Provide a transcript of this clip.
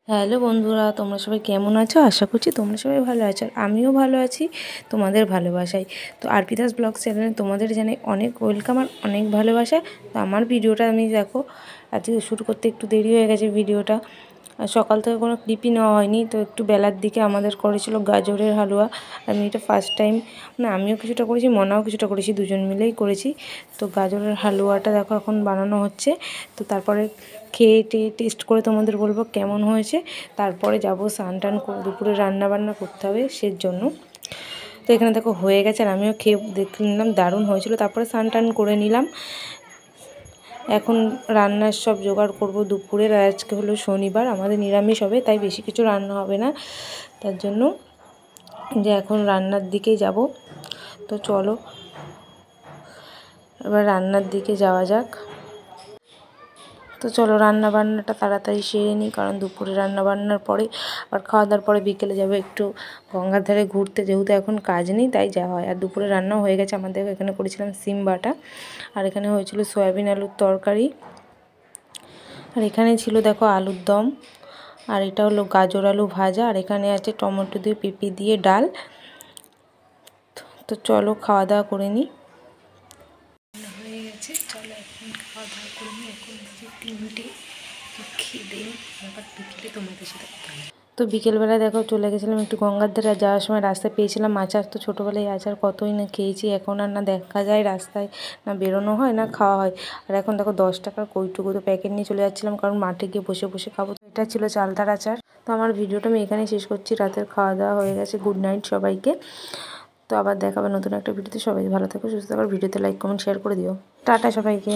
Hello বন্ধুরা, তোমরা সবাই কেমন আছো? আশা করছি তোমরা সবাই ভালো আছো, আর আমিও ভালো আছি তোমাদের ভালোবাসায়। তো আরপিতাস ব্লগ চ্যানেলে তোমাদের জানাই অনেক ওয়েলকাম আর অনেক ভালোবাসা। তো আমার ভিডিওটা আমি দেখো আজকে শুরু করতে একটু দেরি হয়ে গেছে। ভিডিওটা সকাল থেকে কোনো ক্লিপই নেওয়া হয়নি, তো একটু বেলার দিকে আমাদের করেছিল গাজরের হালুয়া। আমি এটা ফার্স্ট টাইম, মানে আমিও কিছুটা করেছি, মনাও কিছুটা করেছি, দুজন মিলেই করেছি। তো গাজরের হালুয়াটা দেখো এখন বানানো হচ্ছে। তো তারপরে খেয়ে টেস্ট করে তোমাদের বলবো কেমন হয়েছে। তারপরে যাব স্নান টান করে, দুপুরে রান্না বান্না করতে হবে সেজন্য। তো এখানে দেখো হয়ে গেছে, আর আমিও খেয়ে দেখে নিলাম, দারুণ হয়েছিল। তারপরে স্নান টান করে নিলাম। এখন রান্নার সব জোগাড় করব দুপুরের। আর আজকে হলো শনিবার, আমাদের নিরামিষ হবে, তাই বেশি কিছু রান্না হবে না। তার জন্য যে এখন রান্নার দিকেই যাব। তো চলো এবার রান্নার দিকে যাওয়া যাক। তো চলো রান্না বান্নাটা তাড়াতাড়ি সেরে নিই, কারণ দুপুরে রান্না বান্নার পরে আর খাওয়া দাওয়ার পরে বিকেলে যাবো একটু গঙ্গার ধারে ঘুরতে, যেহেতু এখন কাজ নেই তাই যাওয়া হয়। আর দুপুরে রান্নাও হয়ে গেছে আমাদের। এখানে করেছিলাম সিম বাটা, আর এখানে হয়েছিল সয়াবিন আলুর তরকারি, আর এখানে ছিল দেখো আলুর দম, আর এটা হলো গাজর আলু ভাজা, আর এখানে আছে টমেটো দিয়ে পেঁপে দিয়ে ডাল। তো চলো খাওয়া দাওয়া করে নিই। হয়ে গেছে, চলো এখন খাওয়া দাওয়া করে নিই। এখন হচ্ছে 3টে, খেয়ে দিই, আবার বিকেলে তোমাদের সাথে কথা হয়। তো বিকেলবেলা দেখো চলে গেছিলাম একটু গঙ্গার ধারে। যাওয়ার সময় রাস্তায় পেয়েছিলাম আচার। তো ছোটোবেলায় আচার কতই না খেয়েছি, এখন আর না দেখা যায় রাস্তায়, না বেরোনো হয়, না খাওয়া হয়। আর এখন দেখো 10 টাকার কইটুকু তো প্যাকেট নিয়ে চলে যাচ্ছিলাম, কারণ মাঠে গিয়ে বসে বসে খাবো। তো এটা ছিল চালতার আচার। তো আমার ভিডিওটা আমি এখানেই শেষ করছি। রাতের খাওয়া দাওয়া হয়ে গেছে, গুড নাইট সবাইকে। তো আবার দেখাবে নতুন একটা ভিডিওতে। সবাই ভালো থাকো, সুস্থ থাকো। ভিডিওতে লাইক কমেন্ট শেয়ার করে দিও। টাটা সবাইকে।